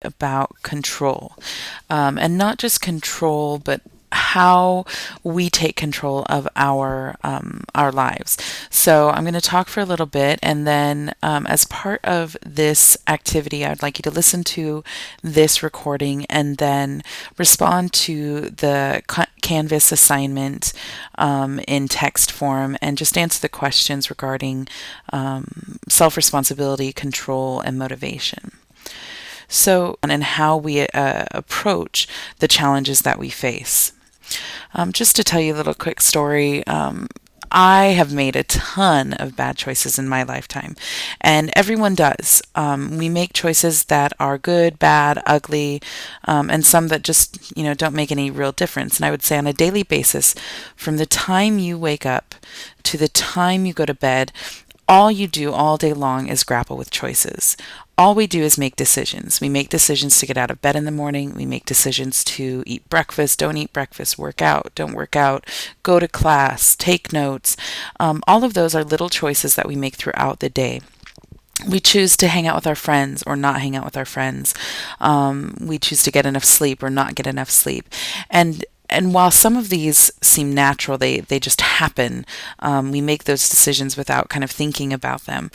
about control, and not just control, but how we take control of our lives. So I'm going to talk for a little bit, and then as part of this activity, I'd like you to listen to this recording and then respond to the Canvas assignment in text form, and just answer the questions regarding self responsibility, control, and motivation. So, and how we approach the challenges that we face. Just to tell you a little quick story, I have made a ton of bad choices in my lifetime, and everyone does. We make choices that are good, bad, ugly, and some that just, don't make any real difference. And I would say on a daily basis, from the time you wake up to the time you go to bed, all you do all day long is grapple with choices. All we do is make decisions. We make decisions to get out of bed in the morning. We make decisions to eat breakfast, don't eat breakfast, work out, don't work out, go to class, take notes. All of those are little choices that we make throughout the day. We choose to hang out with our friends or not hang out with our friends. We choose to get enough sleep or not get enough sleep. And while some of these seem natural, they just happen. We make those decisions without kind of thinking about them.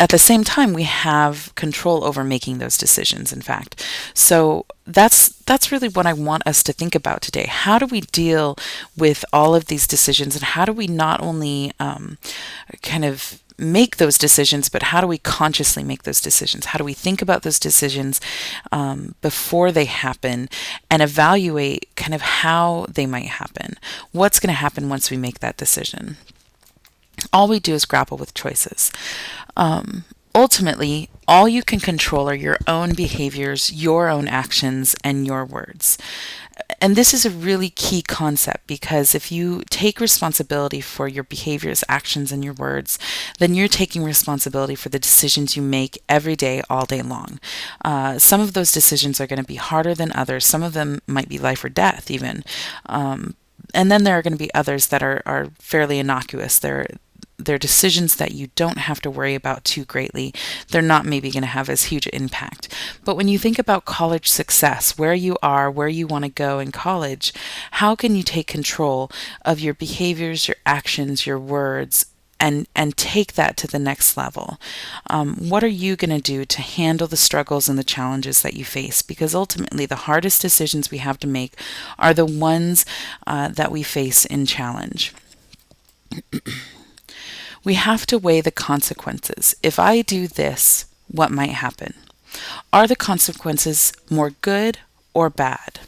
At the same time, we have control over making those decisions, in fact. So that's really what I want us to think about today. How do we deal with all of these decisions, and how do we not only kind of make those decisions, but how do we consciously make those decisions? How do we think about those decisions before they happen, and evaluate kind of how they might happen? What's going to happen once we make that decision? All we do is grapple with choices. Ultimately, all you can control are your own behaviors, your own actions, and your words. And this is a really key concept, because if you take responsibility for your behaviors, actions, and your words, then you're taking responsibility for the decisions you make every day, all day long. Some of those decisions are going to be harder than others. Some of them might be life or death, even. And then there are going to be others that are fairly innocuous. They're decisions that you don't have to worry about too greatly. They're not maybe going to have as huge impact. But when you think about college success, where you are, where you want to go in college, how can you take control of your behaviors, your actions, your words, and take that to the next level? What are you going to do to handle the struggles and the challenges that you face? Because ultimately, the hardest decisions we have to make are the ones that we face in challenge. We have to weigh the consequences. If I do this, what might happen? Are the consequences more good or bad?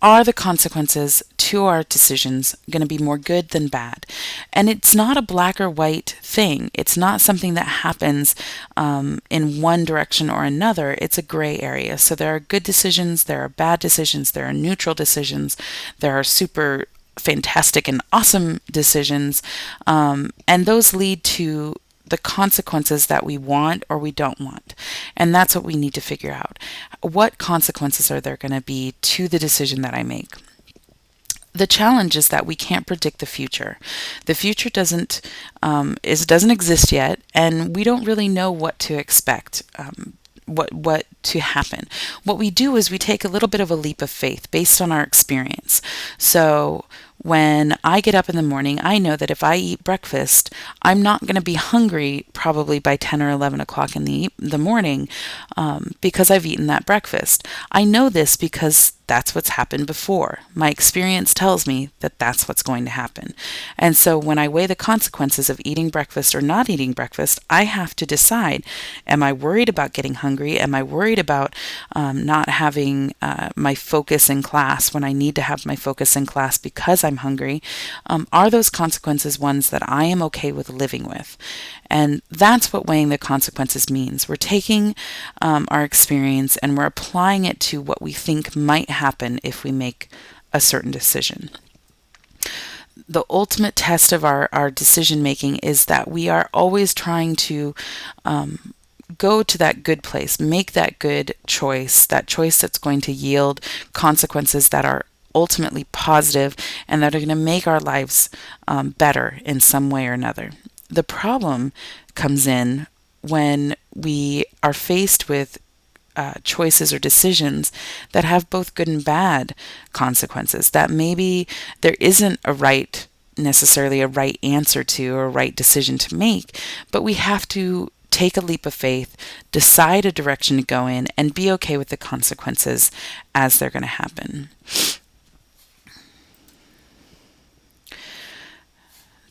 Are the consequences to our decisions going to be more good than bad? And it's not a black or white thing. It's not something that happens in one direction or another. It's a gray area. So there are good decisions, there are bad decisions, there are neutral decisions, there are super fantastic and awesome decisions, and those lead to the consequences that we want or we don't want. And that's what we need to figure out. What consequences are there going to be to the decision that I make? The challenge is that we can't predict the future. The future doesn't exist yet, and we don't really know what to expect. What to happen. What we do is we take a little bit of a leap of faith based on our experience. So when I get up in the morning, I know that if I eat breakfast, I'm not going to be hungry probably by 10 or 11 o'clock in the morning, because I've eaten that breakfast. I know this because that's what's happened before. My experience tells me that that's what's going to happen. And so when I weigh the consequences of eating breakfast or not eating breakfast, I have to decide, am I worried about getting hungry? Am I worried about not having my focus in class when I need to have my focus in class because I'm hungry? Are those consequences ones that I am okay with living with? And that's what weighing the consequences means. We're taking our experience and we're applying it to what we think might happen if we make a certain decision. The ultimate test of our decision making is that we are always trying to go to that good place, make that good choice, that choice that's going to yield consequences that are ultimately positive and that are going to make our lives better in some way or another. The problem comes in when we are faced with choices or decisions that have both good and bad consequences, that maybe there isn't necessarily a right answer to or a right decision to make, but we have to take a leap of faith, decide a direction to go in, and be okay with the consequences as they're going to happen.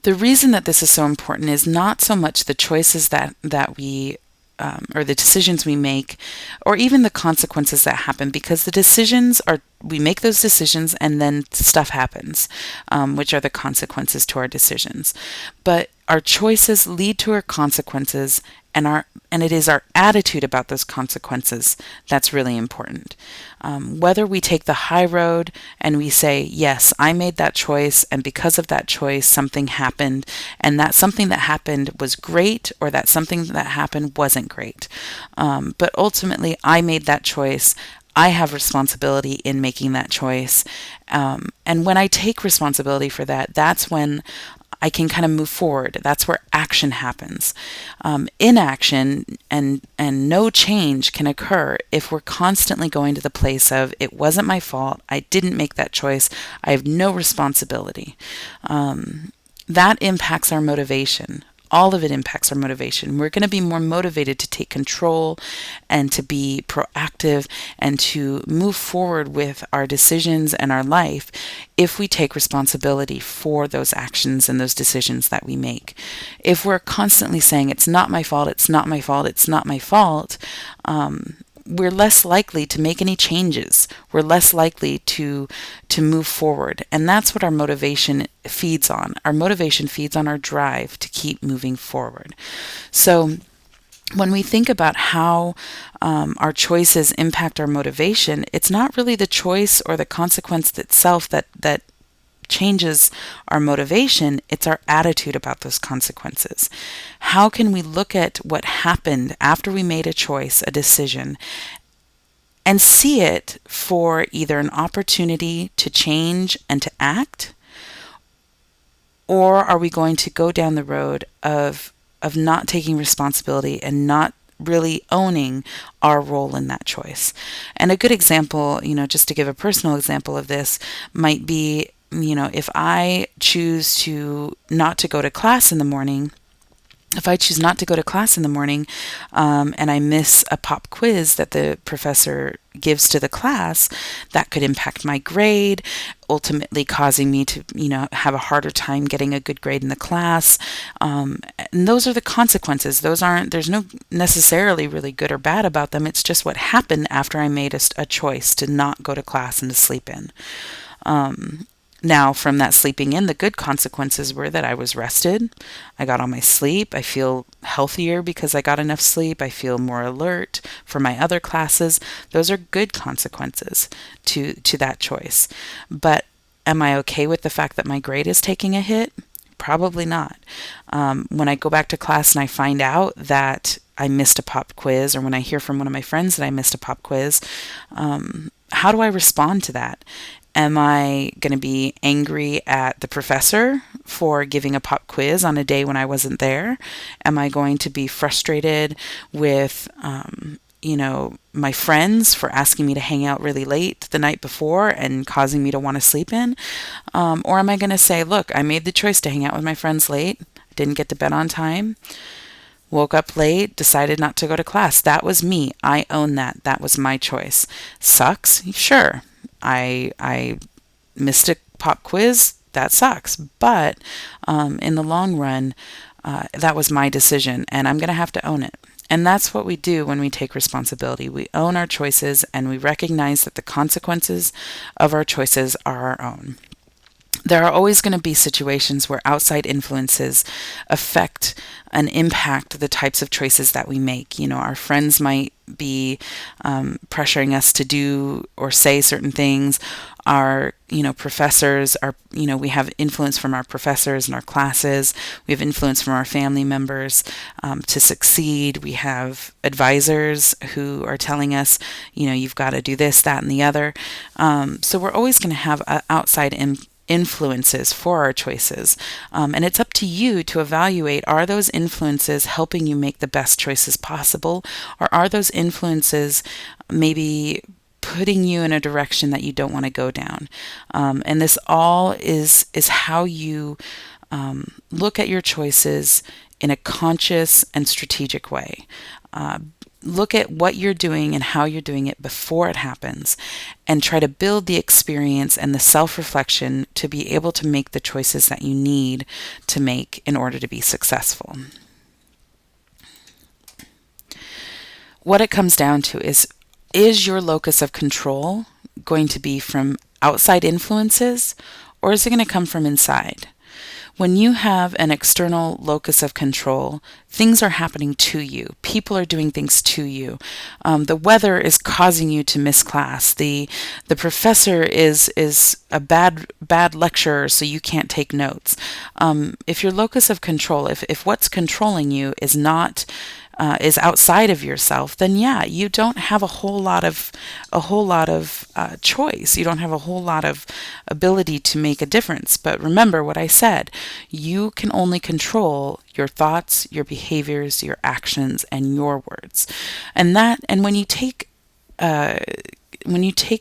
The reason that this is so important is not so much the choices that we or the decisions we make, or even the consequences that happen, because we make those decisions and then stuff happens, which are the consequences to our decisions. But our choices lead to our consequences, and it is our attitude about those consequences that's really important. Whether we take the high road and we say, yes, I made that choice, and because of that choice, something happened, and that something that happened was great, or that something that happened wasn't great. But ultimately, I made that choice. I have responsibility in making that choice. And when I take responsibility for that, that's when I can kind of move forward. That's where action happens. Inaction and no change can occur if we're constantly going to the place of, it wasn't my fault, I didn't make that choice, I have no responsibility. That impacts our motivation. All of it impacts our motivation. We're going to be more motivated to take control and to be proactive and to move forward with our decisions and our life if we take responsibility for those actions and those decisions that we make. If we're constantly saying, it's not my fault, it's not my fault, it's not my fault, we're less likely to make any changes. We're less likely to move forward. And that's what our motivation feeds on. Our motivation feeds on our drive to keep moving forward. So when we think about how our choices impact our motivation, it's not really the choice or the consequence itself that changes our motivation, it's our attitude about those consequences. How can we look at what happened after we made a choice, a decision, and see it for either an opportunity to change and to act, or are we going to go down the road of not taking responsibility and not really owning our role in that choice? And a good example, just to give a personal example of this, might be, if I choose not to go to class in the morning, and I miss a pop quiz that the professor gives to the class, that could impact my grade, ultimately causing me to, have a harder time getting a good grade in the class. And those are the consequences. There's no necessarily really good or bad about them. It's just what happened after I made a choice to not go to class and to sleep in. Now, from that sleeping in, the good consequences were that I was rested, I got all my sleep, I feel healthier because I got enough sleep, I feel more alert for my other classes. Those are good consequences to that choice. But am I okay with the fact that my grade is taking a hit? Probably not. When I go back to class and I find out that I missed a pop quiz, or when I hear from one of my friends that I missed a pop quiz, how do I respond to that? Am I going to be angry at the professor for giving a pop quiz on a day when I wasn't there? Am I going to be frustrated with, my friends for asking me to hang out really late the night before and causing me to want to sleep in? Or am I going to say, look, I made the choice to hang out with my friends late, didn't get to bed on time, woke up late, decided not to go to class. That was me. I own that. That was my choice. Sucks? Sure. I missed a pop quiz. That sucks. But in the long run, that was my decision, and I'm going to have to own it. And that's what we do when we take responsibility. We own our choices, and we recognize that the consequences of our choices are our own. There are always going to be situations where outside influences affect and impact the types of choices that we make. Our friends might be pressuring us to do or say certain things. Our, professors are, we have influence from our professors and our classes. We have influence from our family members to succeed. We have advisors who are telling us, you've got to do this, that, and the other. So we're always going to have outside influences for our choices. And it's up to you to evaluate, are those influences helping you make the best choices possible? Or are those influences maybe putting you in a direction that you don't want to go down? And this all is how you look at your choices in a conscious and strategic way. Look at what you're doing and how you're doing it before it happens, and try to build the experience and the self-reflection to be able to make the choices that you need to make in order to be successful. What it comes down to is your locus of control going to be from outside influences, or is it going to come from inside? When you have an external locus of control, things are happening to you. People are doing things to you. The weather is causing you to miss class. The professor is a bad lecturer, so you can't take notes. If your locus of control, if what's controlling you is not is outside of yourself, then yeah, you don't have a whole lot of choice. You don't have a whole lot of ability to make a difference. But remember what I said: you can only control your thoughts, your behaviors, your actions, and your words. And when you take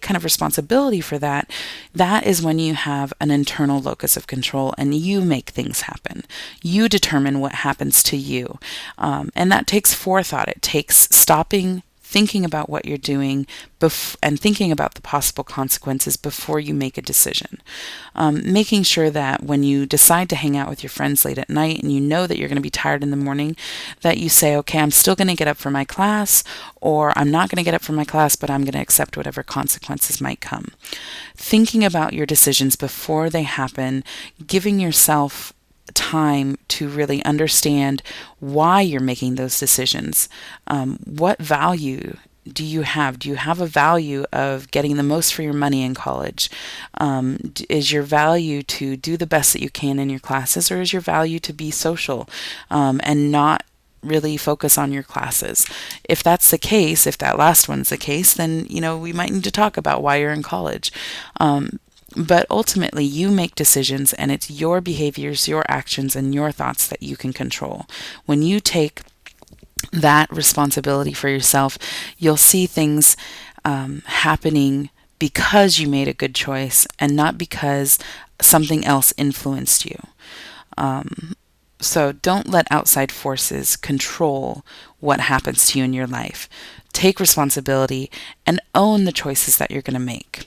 kind of responsibility for that, that is when you have an internal locus of control and you make things happen. You determine what happens to you. And that takes forethought. It takes stopping, thinking about what you're doing, and thinking about the possible consequences before you make a decision. Making sure that when you decide to hang out with your friends late at night and you know that you're going to be tired in the morning, that you say, okay, I'm still going to get up for my class, or I'm not going to get up for my class, but I'm going to accept whatever consequences might come. Thinking about your decisions before they happen, giving yourself time to really understand why you're making those decisions. What value do you have? Do you have a value of getting the most for your money in college? Is your value to do the best that you can in your classes, or is your value to be social and not really focus on your classes? If that's the case, if that last one's the case, then we might need to talk about why you're in college. But ultimately, you make decisions, and it's your behaviors, your actions, and your thoughts that you can control. When you take that responsibility for yourself, you'll see things happening because you made a good choice and not because something else influenced you. So don't let outside forces control what happens to you in your life. Take responsibility and own the choices that you're going to make.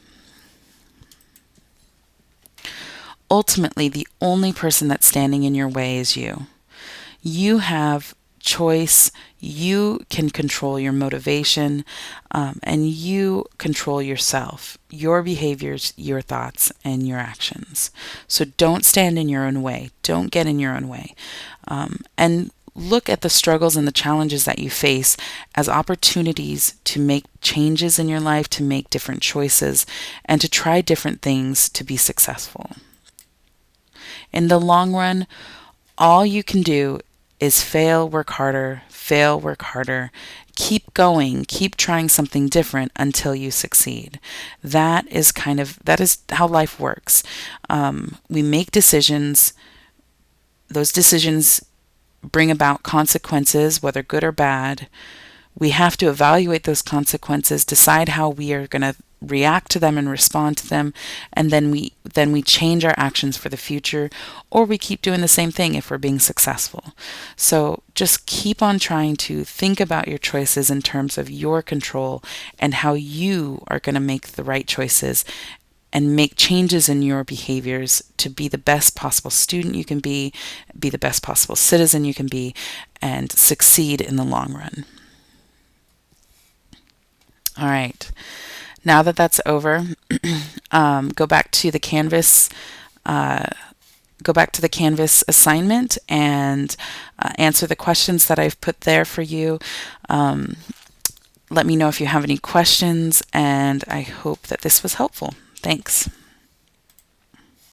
Ultimately, the only person that's standing in your way is you. You have choice. You can control your motivation, and you control yourself, your behaviors, your thoughts, and your actions. So don't stand in your own way. Don't get in your own way. And look at the struggles and the challenges that you face as opportunities to make changes in your life, to make different choices, and to try different things to be successful. In the long run, all you can do is fail, work harder, keep going, keep trying something different until you succeed. That is how life works. We make decisions. Those decisions bring about consequences, whether good or bad. We have to evaluate those consequences, decide how we are going to react to them and respond to them, and then we change our actions for the future, or we keep doing the same thing if we're being successful. So just keep on trying to think about your choices in terms of your control and how you are going to make the right choices and make changes in your behaviors to be the best possible student you can be the best possible citizen you can be, and succeed in the long run. All right. Now that that's over, go back to the Canvas. Go back to the Canvas assignment and answer the questions that I've put there for you. Let me know if you have any questions, and I hope that this was helpful. Thanks.